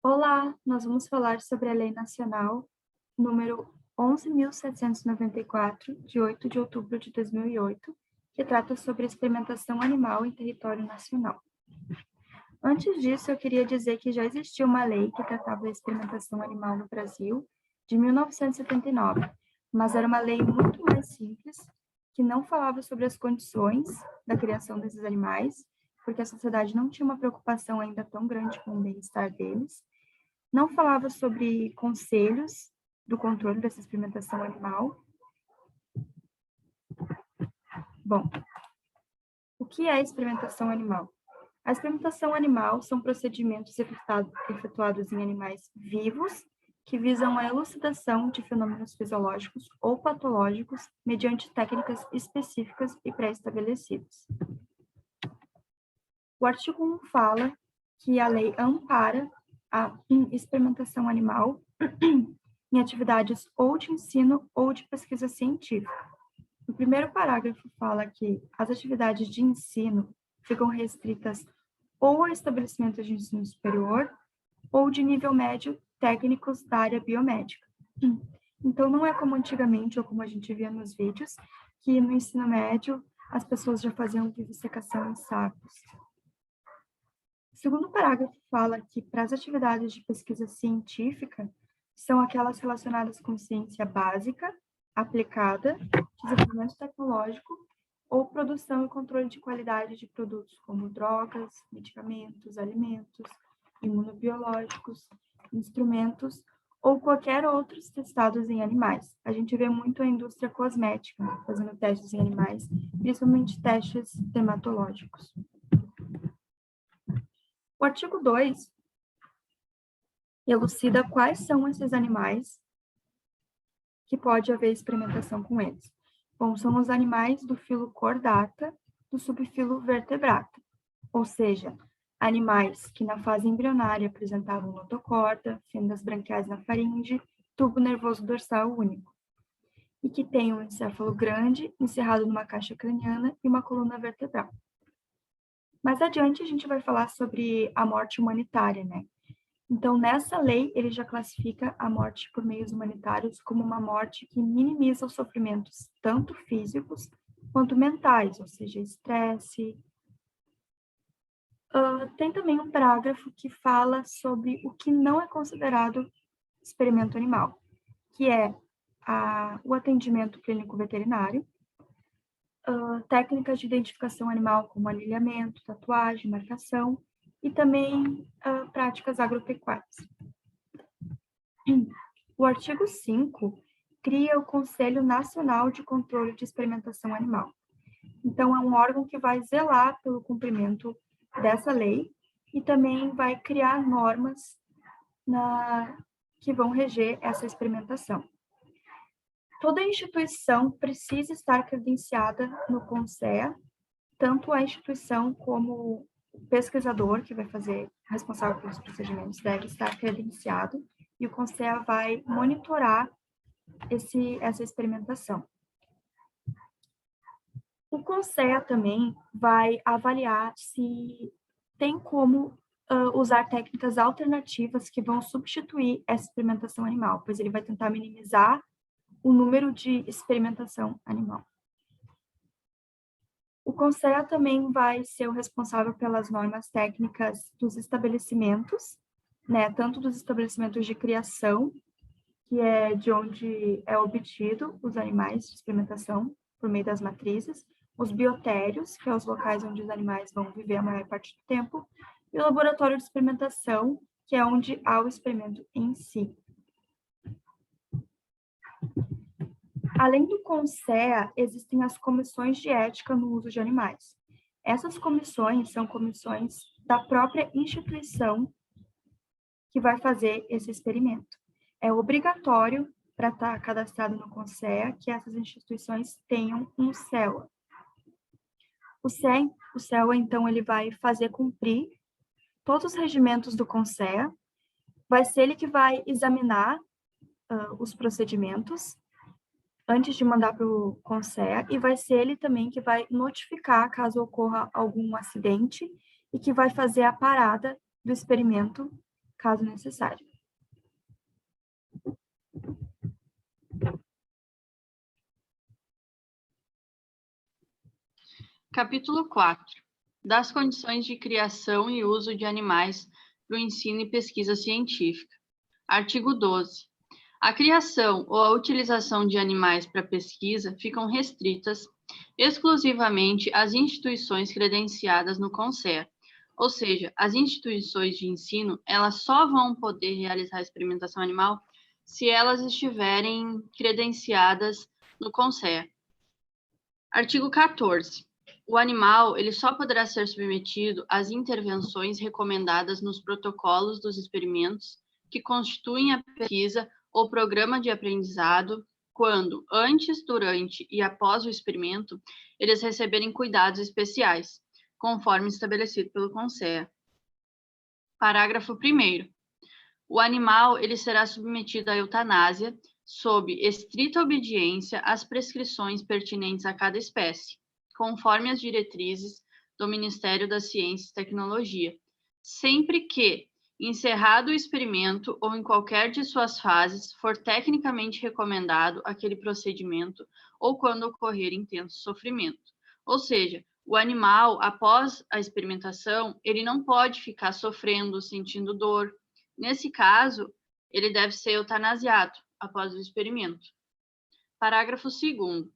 Olá, nós vamos falar sobre a Lei Nacional número 11.794, de 8 de outubro de 2008, que trata sobre a experimentação animal em território nacional. Antes disso, eu queria dizer que já existia uma lei que tratava da experimentação animal no Brasil, de 1979, mas era uma lei muito mais simples, que não falava sobre as condições da criação desses animais, porque a sociedade não tinha uma preocupação ainda tão grande com o bem-estar deles, não falava sobre conselhos do controle dessa experimentação animal. Bom, o que é experimentação animal? A experimentação animal são procedimentos efetuados em animais vivos que visam a elucidação de fenômenos fisiológicos ou patológicos mediante técnicas específicas e pré-estabelecidas. O artigo 1 fala que a lei ampara a experimentação animal em atividades ou de ensino ou de pesquisa científica. O primeiro parágrafo fala que as atividades de ensino ficam restritas ou a estabelecimentos de ensino superior ou de nível médio técnicos da área biomédica. Então, não é como antigamente, ou como a gente via nos vídeos, que no ensino médio as pessoas já faziam vivissecação em sacos. O segundo parágrafo fala que para as atividades de pesquisa científica são aquelas relacionadas com ciência básica, aplicada, desenvolvimento tecnológico ou produção e controle de qualidade de produtos como drogas, medicamentos, alimentos, imunobiológicos, instrumentos ou qualquer outros testados em animais. A gente vê muito a indústria cosmética fazendo testes em animais, principalmente testes dermatológicos. O artigo 2 elucida quais são esses animais que pode haver experimentação com eles. Bom, são os animais do filo Chordata, do subfilo Vertebrata, ou seja, animais que na fase embrionária apresentavam notocorda, fendas branquiais na faringe, tubo nervoso dorsal único, e que têm um encéfalo grande, encerrado numa caixa craniana e uma coluna vertebral. Mais adiante, a gente vai falar sobre a morte humanitária, né? Então, nessa lei, ele já classifica a morte por meios humanitários como uma morte que minimiza os sofrimentos, tanto físicos quanto mentais, ou seja, estresse. Tem também um parágrafo que fala sobre o que não é considerado experimento animal, que é o atendimento clínico veterinário, técnicas de identificação animal como anilhamento, tatuagem, marcação, e também práticas agropecuárias. O artigo 5 cria o Conselho Nacional de Controle de Experimentação Animal. Então, é um órgão que vai zelar pelo cumprimento dessa lei e também vai criar normas que vão reger essa experimentação. Toda instituição precisa estar credenciada no CONSEA, tanto a instituição como o pesquisador que vai fazer, responsável pelos procedimentos, deve estar credenciado, e o CONSEA vai monitorar essa experimentação. O CONSEA também vai avaliar se tem como usar técnicas alternativas que vão substituir essa experimentação animal, pois ele vai tentar minimizar o número de experimentação animal. O CONSEA também vai ser o responsável pelas normas técnicas dos estabelecimentos, né, tanto dos estabelecimentos de criação, que é de onde é obtido os animais de experimentação por meio das matrizes, os biotérios, que é os locais onde os animais vão viver a maior parte do tempo, e o laboratório de experimentação, que é onde há o experimento em si. Além do CONSEA, existem as comissões de ética no uso de animais. Essas comissões são comissões da própria instituição que vai fazer esse experimento. É obrigatório, para estar cadastrado no CONSEA, que essas instituições tenham um CELA. O CELA, então, ele vai fazer cumprir todos os regimentos do CONSEA, vai ser ele que vai examinar os procedimentos antes de mandar para o CONSEA, e vai ser ele também que vai notificar caso ocorra algum acidente e que vai fazer a parada do experimento, caso necessário. Capítulo 4. Das condições de criação e uso de animais para o ensino e pesquisa científica. Artigo 12. A criação ou a utilização de animais para pesquisa ficam restritas exclusivamente às instituições credenciadas no CONSEA, ou seja, as instituições de ensino, elas só vão poder realizar a experimentação animal se elas estiverem credenciadas no CONSEA. Artigo 14. O animal, ele só poderá ser submetido às intervenções recomendadas nos protocolos dos experimentos que constituem a pesquisa ou programa de aprendizado quando, antes, durante e após o experimento, eles receberem cuidados especiais, conforme estabelecido pelo CONSEA. Parágrafo 1º. O animal, ele será submetido à eutanásia sob estrita obediência às prescrições pertinentes a cada espécie, conforme as diretrizes do Ministério da Ciência e Tecnologia, sempre que, encerrado o experimento ou em qualquer de suas fases, for tecnicamente recomendado aquele procedimento ou quando ocorrer intenso sofrimento. Ou seja, o animal, após a experimentação, ele não pode ficar sofrendo, sentindo dor. Nesse caso, ele deve ser eutanasiado após o experimento. Parágrafo 2º.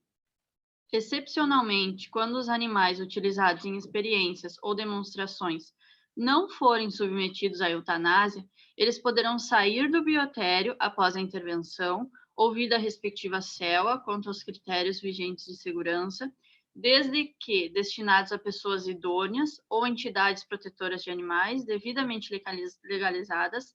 Excepcionalmente, quando os animais utilizados em experiências ou demonstrações não forem submetidos à eutanásia, eles poderão sair do biotério após a intervenção, ouvida a respectiva CELA quanto aos critérios vigentes de segurança, desde que destinados a pessoas idôneas ou entidades protetoras de animais devidamente legalizadas,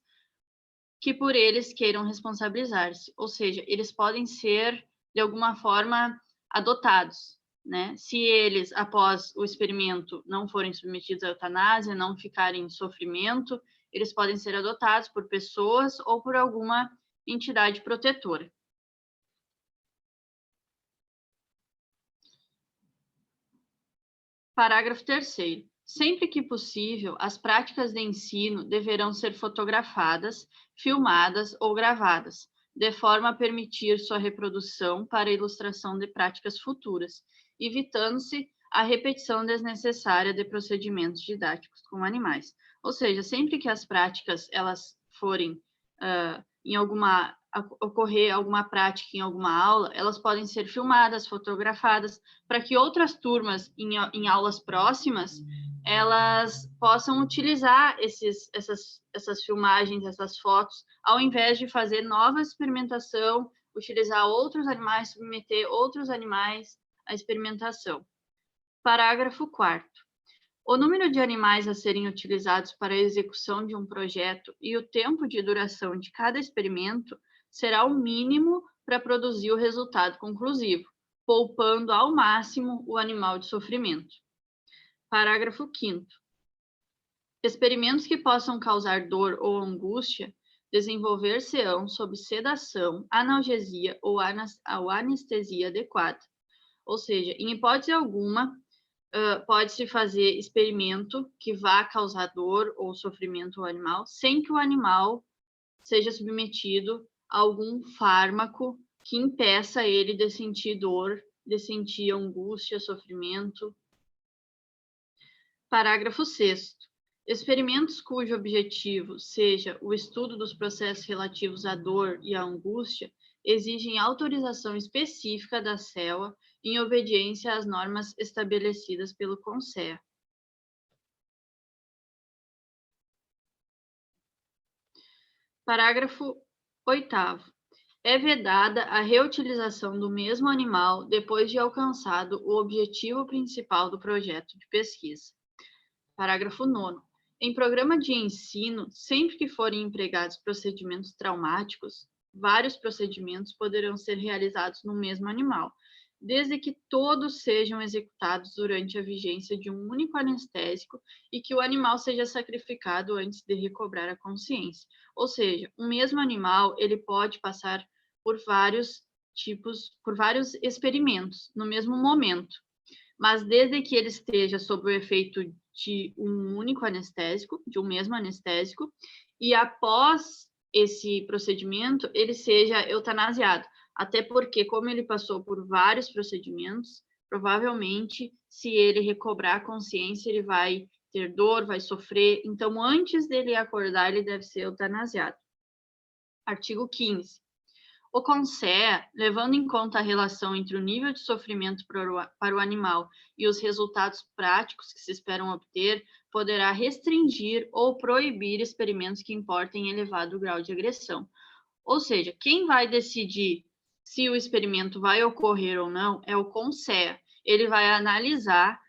que por eles queiram responsabilizar-se, ou seja, eles podem ser, de alguma forma, adotados, né? Se eles, após o experimento, não forem submetidos à eutanásia, não ficarem em sofrimento, eles podem ser adotados por pessoas ou por alguma entidade protetora. Parágrafo 3º. Sempre que possível, as práticas de ensino deverão ser fotografadas, filmadas ou gravadas, de forma a permitir sua reprodução para ilustração de práticas futuras, evitando-se a repetição desnecessária de procedimentos didáticos com animais. Ou seja, sempre que as práticas elas forem ocorrer alguma prática em alguma aula, elas podem ser filmadas, fotografadas, para que outras turmas em aulas próximas elas possam utilizar essas filmagens, essas fotos, ao invés de fazer nova experimentação, utilizar outros animais, submeter outros animais à experimentação. Parágrafo 4º. O número de animais a serem utilizados para a execução de um projeto e o tempo de duração de cada experimento será o mínimo para produzir o resultado conclusivo, poupando ao máximo o animal de sofrimento. Parágrafo 5º. Experimentos que possam causar dor ou angústia desenvolver-se-ão sob sedação, analgesia ou anestesia adequada. Ou seja, em hipótese alguma, pode-se fazer experimento que vá causar dor ou sofrimento ao animal, sem que o animal seja submetido a algum fármaco que impeça ele de sentir dor, de sentir angústia, sofrimento. Parágrafo 6º. Experimentos cujo objetivo seja o estudo dos processos relativos à dor e à angústia exigem autorização específica da CELA em obediência às normas estabelecidas pelo CONSEA. Parágrafo 8º. É vedada a reutilização do mesmo animal depois de alcançado o objetivo principal do projeto de pesquisa. Parágrafo 9º. Em programa de ensino, sempre que forem empregados procedimentos traumáticos, vários procedimentos poderão ser realizados no mesmo animal, desde que todos sejam executados durante a vigência de um único anestésico e que o animal seja sacrificado antes de recobrar a consciência. Ou seja, o mesmo animal, ele pode passar por vários experimentos no mesmo momento, mas desde que ele esteja sob o efeito de um único anestésico, de um mesmo anestésico, e após esse procedimento, ele seja eutanasiado. Até porque, como ele passou por vários procedimentos, provavelmente, se ele recobrar a consciência, ele vai ter dor, vai sofrer. Então, antes dele acordar, ele deve ser eutanasiado. Artigo 15. O CONSEA, levando em conta a relação entre o nível de sofrimento para o animal e os resultados práticos que se esperam obter, poderá restringir ou proibir experimentos que importem elevado grau de agressão. Ou seja, quem vai decidir se o experimento vai ocorrer ou não é o CONSEA. Ele vai analisar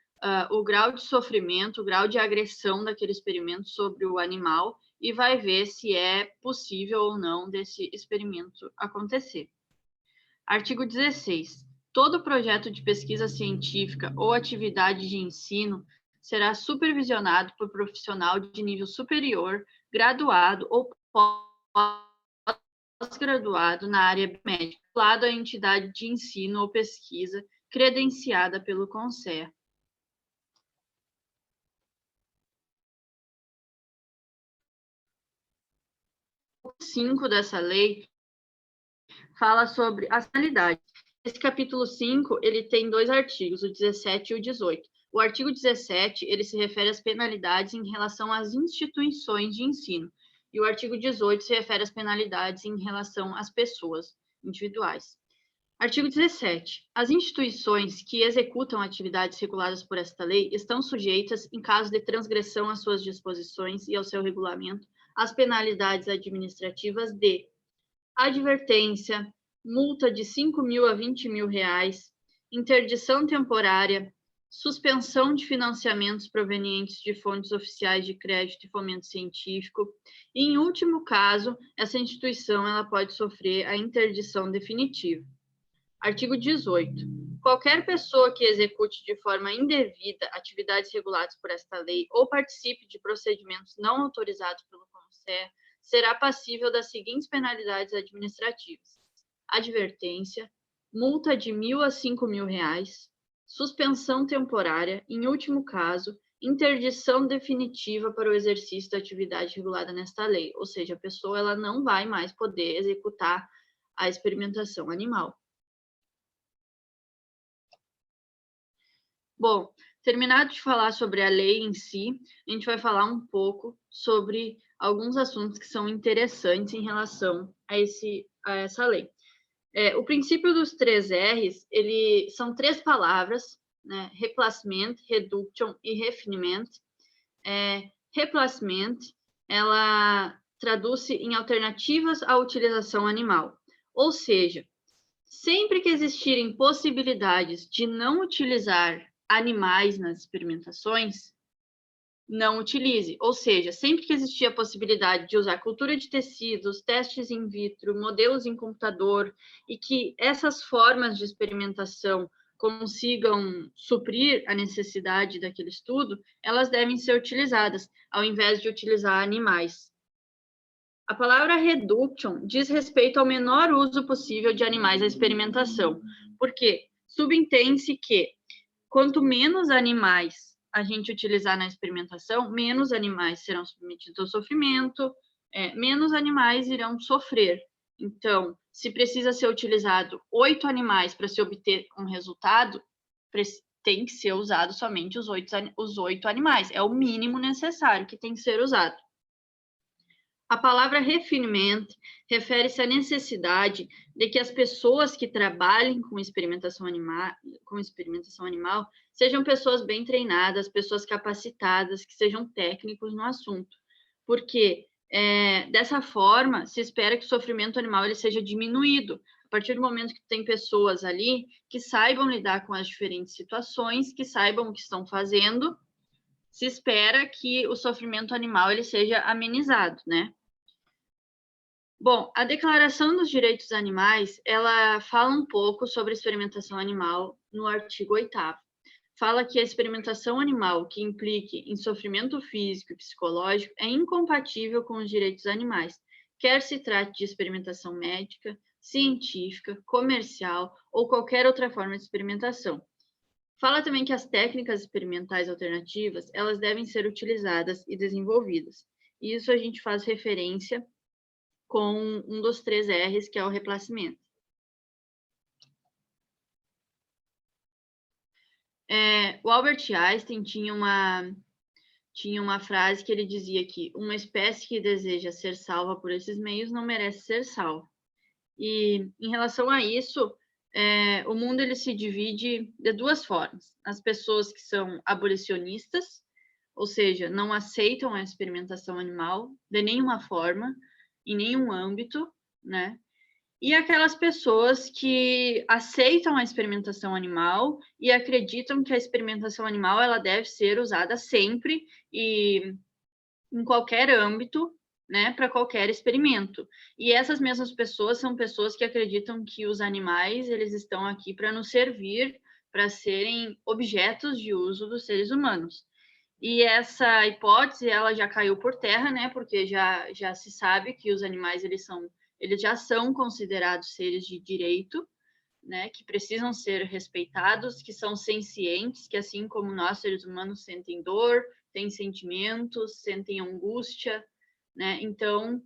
o grau de sofrimento, o grau de agressão daquele experimento sobre o animal e vai ver se é possível ou não desse experimento acontecer. Artigo 16. Todo projeto de pesquisa científica ou atividade de ensino será supervisionado por profissional de nível superior, graduado ou pós-graduado na área médica, lado à entidade de ensino ou pesquisa credenciada pelo CONSEA. 5 dessa lei fala sobre as penalidades. Esse capítulo 5, ele tem 2 artigos, o 17 e o 18. O artigo 17, ele se refere às penalidades em relação às instituições de ensino. E o artigo 18 se refere às penalidades em relação às pessoas individuais. Artigo 17. As instituições que executam atividades reguladas por esta lei estão sujeitas, em caso de transgressão às suas disposições e ao seu regulamento, às penalidades administrativas de advertência, multa de 5.000 a 20.000 reais, interdição temporária, suspensão de financiamentos provenientes de fontes oficiais de crédito e fomento científico, e, em último caso, essa instituição ela pode sofrer a interdição definitiva. Artigo 18. Qualquer pessoa que execute de forma indevida atividades reguladas por esta lei ou participe de procedimentos não autorizados pelo CONSEA será passível das seguintes penalidades administrativas: advertência, multa de 1.000 a 5.000 reais, suspensão temporária, em último caso, interdição definitiva para o exercício da atividade regulada nesta lei, ou seja, a pessoa ela não vai mais poder executar a experimentação animal. Bom, terminado de falar sobre a lei em si, a gente vai falar um pouco sobre alguns assuntos que são interessantes em relação a essa lei. O princípio dos 3 R's, são 3 palavras, né? Replacement, Reduction e Refinement. Replacement, ela traduz-se em alternativas à utilização animal, ou seja, sempre que existirem possibilidades de não utilizar animais nas experimentações, não utilize. Ou seja, sempre que existir a possibilidade de usar cultura de tecidos, testes in vitro, modelos em computador, e que essas formas de experimentação consigam suprir a necessidade daquele estudo, elas devem ser utilizadas, ao invés de utilizar animais. A palavra reduction diz respeito ao menor uso possível de animais à experimentação, porque subentende-se que quanto menos animais a gente utilizar na experimentação, menos animais serão submetidos ao sofrimento, menos animais irão sofrer. Então, se precisa ser utilizado 8 animais para se obter um resultado, tem que ser usado somente os 8 animais. É o mínimo necessário que tem que ser usado. A palavra refinement refere-se à necessidade de que as pessoas que trabalhem com experimentação animal sejam pessoas bem treinadas, pessoas capacitadas, que sejam técnicos no assunto. Porque, dessa forma, se espera que o sofrimento animal ele seja diminuído. A partir do momento que tem pessoas ali que saibam lidar com as diferentes situações, que saibam o que estão fazendo, se espera que o sofrimento animal ele seja amenizado, né? Bom, a Declaração dos Direitos dos Animais, ela fala um pouco sobre a experimentação animal no artigo 8º. Fala que a experimentação animal que implique em sofrimento físico e psicológico é incompatível com os direitos animais, quer se trate de experimentação médica, científica, comercial ou qualquer outra forma de experimentação. Fala também que as técnicas experimentais alternativas, elas devem ser utilizadas e desenvolvidas. Isso a gente faz referência com um dos 3 R's, que é o replacement. O Albert Einstein tinha uma frase que ele dizia que uma espécie que deseja ser salva por esses meios não merece ser salva. E em relação a isso, o mundo ele se divide de 2 formas: as pessoas que são abolicionistas, ou seja, não aceitam a experimentação animal de nenhuma forma, em nenhum âmbito, né? E aquelas pessoas que aceitam a experimentação animal e acreditam que a experimentação animal ela deve ser usada sempre e em qualquer âmbito, né, para qualquer experimento. E essas mesmas pessoas são pessoas que acreditam que os animais eles estão aqui para nos servir, para serem objetos de uso dos seres humanos. E essa hipótese ela já caiu por terra, né, porque já se sabe que os animais eles já são considerados seres de direito, né, que precisam ser respeitados, que são sencientes, que assim como nós seres humanos sentem dor, têm sentimentos, sentem angústia, né? Então,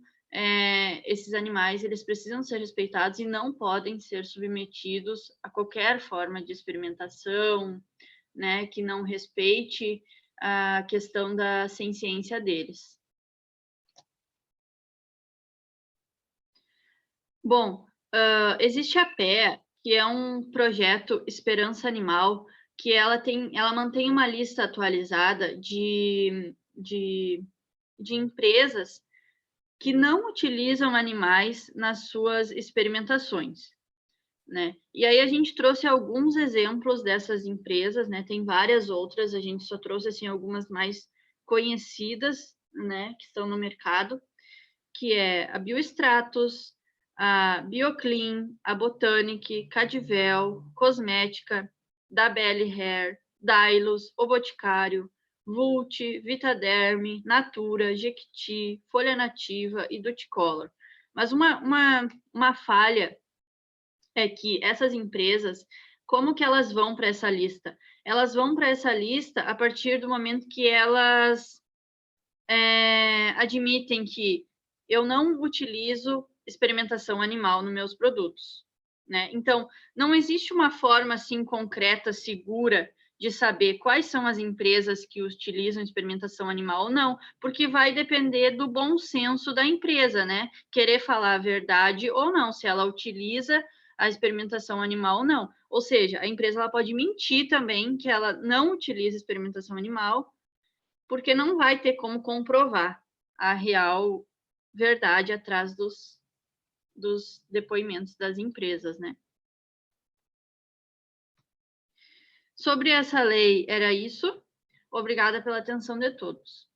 esses animais eles precisam ser respeitados e não podem ser submetidos a qualquer forma de experimentação, né, que não respeite a questão da senciência deles. Bom, existe a PEA, que é um projeto Esperança Animal, que ela mantém uma lista atualizada de empresas que não utilizam animais nas suas experimentações, né? E aí a gente trouxe alguns exemplos dessas empresas, né? Tem várias outras, a gente só trouxe assim algumas mais conhecidas, né, que estão no mercado, que é a Biostratos, a Bioclean, a Botanic, Cadvel, Cosmética, WL Hair, Dailus, O Boticário, Vult, Vitaderm, Natura, Jequiti, Folha Nativa e Duticolor. Mas uma falha é que essas empresas, como que elas vão para essa lista? Elas vão para essa lista a partir do momento que elas admitem que eu não utilizo experimentação animal nos meus produtos, né? Então, não existe uma forma assim concreta, segura de saber quais são as empresas que utilizam experimentação animal ou não, porque vai depender do bom senso da empresa, né? Querer falar a verdade ou não, se ela utiliza a experimentação animal ou não. Ou seja, a empresa ela pode mentir também que ela não utiliza experimentação animal, porque não vai ter como comprovar a real verdade atrás dos depoimentos das empresas, né? Sobre essa lei, era isso. Obrigada pela atenção de todos.